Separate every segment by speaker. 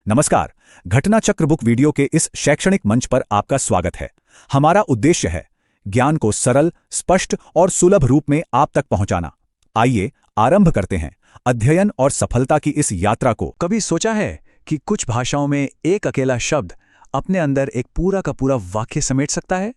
Speaker 1: नमस्कार। घटना चक्र बुक वीडियो के इस शैक्षणिक मंच पर आपका स्वागत है। हमारा उद्देश्य है ज्ञान को सरल, स्पष्ट और सुलभ रूप में आप तक पहुंचाना। आइए आरंभ करते हैं अध्ययन और सफलता की इस यात्रा को।
Speaker 2: कभी सोचा है कि कुछ भाषाओं में एक अकेला शब्द अपने अंदर एक पूरा का पूरा वाक्य समेट सकता है?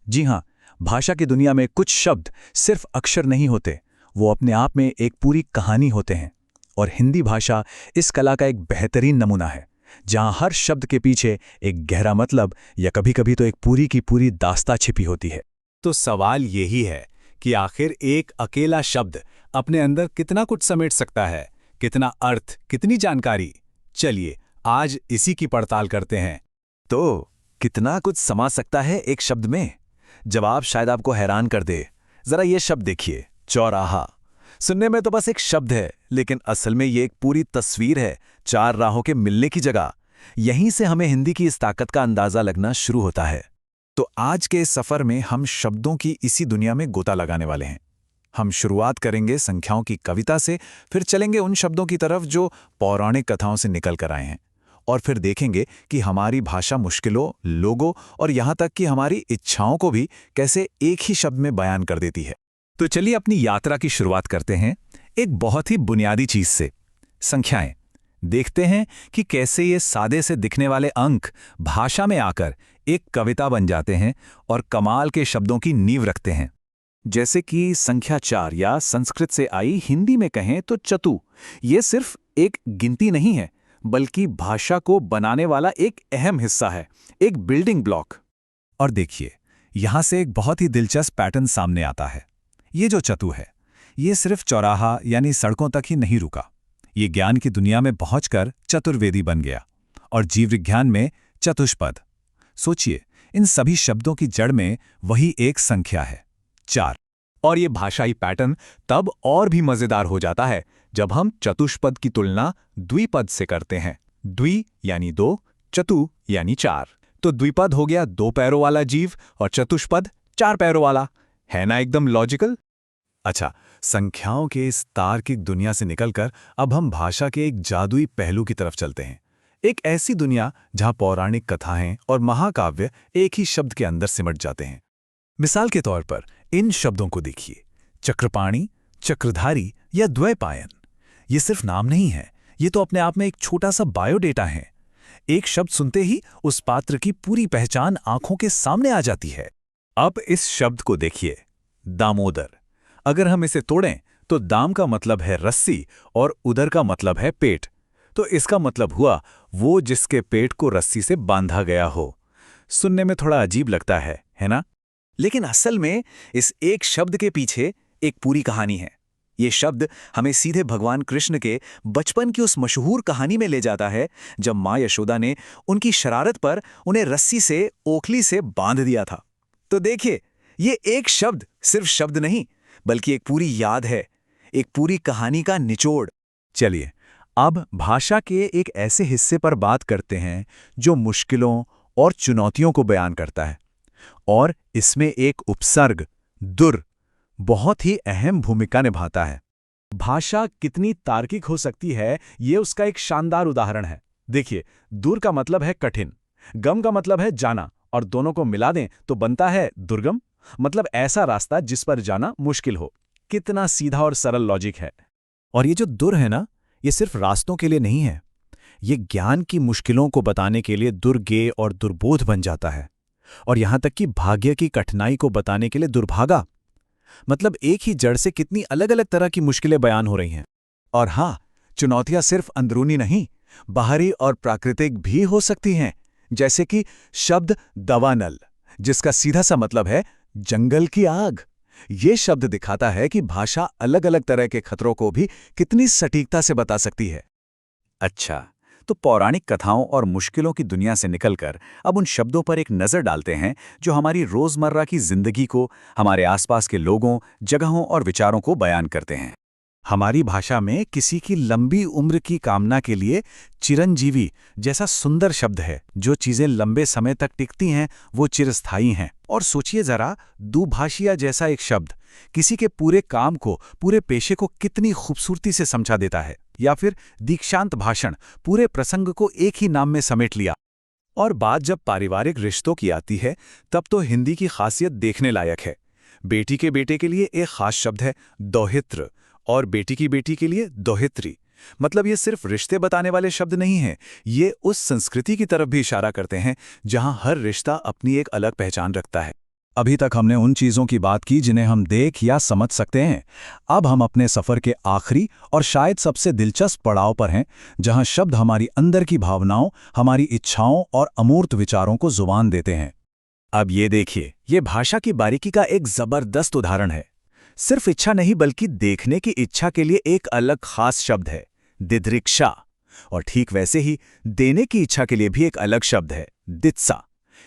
Speaker 2: जी हाँ, भाषा की दुनिया में कुछ शब्द सिर्फ अक्षर नहीं होते, वो अपने आप में एक पूरी कहानी होते हैं। और हिंदी भाषा इस कला का एक बेहतरीन नमूना है, जहां हर शब्द के पीछे एक गहरा मतलब या कभी-कभी तो एक पूरी की पूरी दास्तां छिपी होती है।
Speaker 1: तो सवाल यही है कि आखिर एक अकेला शब्द अपने अंदर कितना कुछ समेट सकता है, कितना अर्थ, कितनी जानकारी। चलिए आज इसी की पड़ताल करते हैं।
Speaker 2: तो कितना कुछ समा सकता है एक शब्द में? जवाब शायद आपको हैरान कर दे। जरा ये शब्द देखिए, चौराहा। सुनने में तो बस एक शब्द है, लेकिन असल में ये एक पूरी तस्वीर है, चार राहों के मिलने की जगह। यहीं से हमें हिंदी की इस ताकत का अंदाजा लगना शुरू होता है। तो आज के इस सफर में हम शब्दों की इसी दुनिया में गोता लगाने वाले हैं। हम शुरुआत करेंगे संख्याओं की कविता से, फिर चलेंगे उन शब्दों की तरफ जो पौराणिक कथाओं से निकल कर आए हैं, और फिर देखेंगे कि हमारी भाषा मुश्किलों, लोगों और यहाँ तक कि हमारी इच्छाओं को भी कैसे एक ही शब्द में बयान कर देती है।
Speaker 1: तो चलिए अपनी यात्रा की शुरुआत करते हैं एक बहुत ही बुनियादी चीज से, संख्याएं। देखते हैं कि कैसे ये सादे से दिखने वाले अंक भाषा में आकर एक कविता बन जाते हैं और कमाल के शब्दों की नींव रखते हैं।
Speaker 2: जैसे कि संख्या 4 या संस्कृत से आई हिंदी में कहें तो चतु, ये सिर्फ एक गिनती नहीं है, बल्कि भाषा को बनाने वाला एक अहम हिस्सा है, एक बिल्डिंग ब्लॉक।
Speaker 1: और देखिए, यहां से एक बहुत ही दिलचस्प पैटर्न सामने आता है। ये जो चतु है, ये सिर्फ चौराहा यानी सड़कों तक ही नहीं रुका। ये ज्ञान की दुनिया में पहुंचकर चतुर्वेदी बन गया, और जीव विज्ञान में चतुष्पद। सोचिए, इन सभी शब्दों की जड़ में वही एक संख्या है, 4। और ये भाषाई पैटर्न तब और भी मजेदार हो जाता है जब हम चतुष्पद की तुलना द्विपद से करते हैं। द्वि यानी 2, चतु यानी 4। तो द्विपद हो गया 2 पैरों वाला जीव और चतुष्पद 4 पैरों वाला। है ना एकदम लॉजिकल? अच्छा, संख्याओं के इस तार्किक दुनिया से निकलकर अब हम भाषा के एक जादुई पहलू की तरफ चलते हैं। एक ऐसी दुनिया जहां पौराणिक कथाएं और महाकाव्य एक ही शब्द के अंदर सिमट जाते हैं। मिसाल के तौर पर इन शब्दों को देखिए, चक्रपाणी, चक्रधारी या द्वैपायन। ये सिर्फ नाम नहीं है, ये तो अपने आप में एक छोटा सा बायोडेटा है। एक शब्द सुनते ही उस पात्र की पूरी पहचान आंखों के सामने आ जाती है। अब इस शब्द को देखिए, दामोदर। अगर हम इसे तोड़ें तो दाम का मतलब है रस्सी और उदर का मतलब है पेट। तो इसका मतलब हुआ वो जिसके पेट को रस्सी से बांधा गया हो। सुनने में थोड़ा अजीब लगता है ना?
Speaker 2: लेकिन असल में इस एक शब्द के पीछे एक पूरी कहानी है। ये शब्द हमें सीधे भगवान कृष्ण के बचपन की उस मशहूर कहानी में ले जाता है, जब माँ यशोदा ने उनकी शरारत पर उन्हें रस्सी से, ओखली से बांध दिया था। तो देखिए, ये एक शब्द सिर्फ शब्द नहीं, बल्कि एक पूरी याद है, एक पूरी कहानी का निचोड़।
Speaker 1: चलिए अब भाषा के एक ऐसे हिस्से पर बात करते हैं जो मुश्किलों और चुनौतियों को बयान करता है, और इसमें एक उपसर्ग दुर बहुत ही अहम भूमिका निभाता है। भाषा कितनी तार्किक हो सकती है, ये उसका एक शानदार उदाहरण है। देखिए, दूर का मतलब है कठिन, गम का मतलब है जाना, और दोनों को मिला दें तो बनता है दुर्गम, मतलब ऐसा रास्ता जिस पर जाना मुश्किल हो। कितना सीधा और सरल लॉजिक है। और ये जो दुर है ना, ये सिर्फ रास्तों के लिए नहीं है, ये ज्ञान की मुश्किलों को बताने के लिए दुर्गेय और दुर्बोध बन जाता है। और यहां तक कि भाग्य की कठिनाई को बताने के लिए दुर्भागा। मतलब एक ही जड़ से कितनी अलग अलग तरह की मुश्किलें बयान हो रही हैं। और हां, चुनौतियां सिर्फ अंदरूनी नहीं, बाहरी और प्राकृतिक भी हो सकती हैं। जैसे कि शब्द दवानल, जिसका सीधा सा मतलब है जंगल की आग। ये शब्द दिखाता है कि भाषा अलग अलग तरह के खतरों को भी कितनी सटीकता से बता सकती है। अच्छा, तो पौराणिक कथाओं और मुश्किलों की दुनिया से निकलकर अब उन शब्दों पर एक नज़र डालते हैं जो हमारी रोज़मर्रा की जिंदगी को, हमारे आसपास के लोगों, जगहों और विचारों को बयान करते हैं। हमारी भाषा में किसी की लंबी उम्र की कामना के लिए चिरंजीवी जैसा सुंदर शब्द है। जो चीजें लंबे समय तक टिकती हैं वो चिरस्थायी हैं। और सोचिए जरा, दुभाषिया जैसा एक शब्द किसी के पूरे काम को, पूरे पेशे को कितनी खूबसूरती से समझा देता है। या फिर दीक्षांत भाषण पूरे प्रसंग को एक ही नाम में समेट लिया।
Speaker 2: और बात जब पारिवारिक रिश्तों की आती है तब तो हिंदी की खासियत देखने लायक है। बेटी के बेटे के लिए एक खास शब्द है दोहित्र, और बेटी की बेटी के लिए दोहित्री। मतलब ये सिर्फ रिश्ते बताने वाले शब्द नहीं हैं, ये उस संस्कृति की तरफ भी इशारा करते हैं जहां हर रिश्ता अपनी एक अलग पहचान रखता है।
Speaker 1: अभी तक हमने उन चीज़ों की बात की जिन्हें हम देख या समझ सकते हैं। अब हम अपने सफ़र के आखिरी और शायद सबसे दिलचस्प पड़ाव पर हैं, जहां शब्द हमारी अंदर की भावनाओं, हमारी इच्छाओं और अमूर्त विचारों को जुबान देते हैं।
Speaker 2: अब ये देखिए, ये भाषा की बारीकी का एक जबरदस्त उदाहरण है। सिर्फ इच्छा नहीं बल्कि देखने की इच्छा के लिए एक अलग खास शब्द है, दिदृक्षा। और ठीक वैसे ही देने की इच्छा के लिए भी एक अलग शब्द है, दित्सा।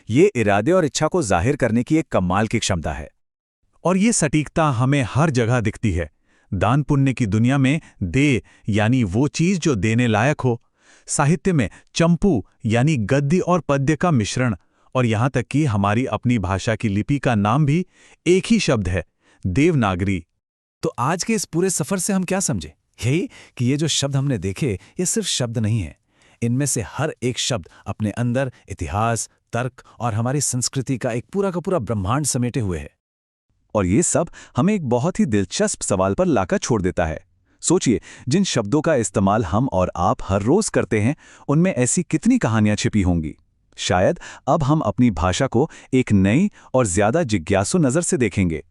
Speaker 2: ये इरादे और इच्छा को जाहिर करने की एक कमाल की क्षमता है।
Speaker 1: और ये सटीकता हमें हर जगह दिखती है। दान पुण्य की दुनिया में दे यानी वो चीज जो देने लायक हो, साहित्य में चंपू यानी गद्य और पद्य का मिश्रण, और यहाँ तक कि हमारी अपनी भाषा की लिपि का नाम भी एक ही शब्द है, देवनागरी।
Speaker 2: तो आज के इस पूरे सफर से हम क्या समझे? यही कि ये जो शब्द हमने देखे ये सिर्फ शब्द नहीं है। इनमें से हर एक शब्द अपने अंदर इतिहास, तर्क और हमारी संस्कृति का एक पूरा का पूरा ब्रह्मांड समेटे हुए है।
Speaker 1: और ये सब हमें एक बहुत ही दिलचस्प सवाल पर लाकर छोड़ देता है। सोचिए, जिन शब्दों का इस्तेमाल हम और आप हर रोज करते हैं, उनमें ऐसी कितनी कहानियां छिपी होंगी। शायद अब हम अपनी भाषा को एक नई और ज्यादा जिज्ञासु नजर से देखेंगे।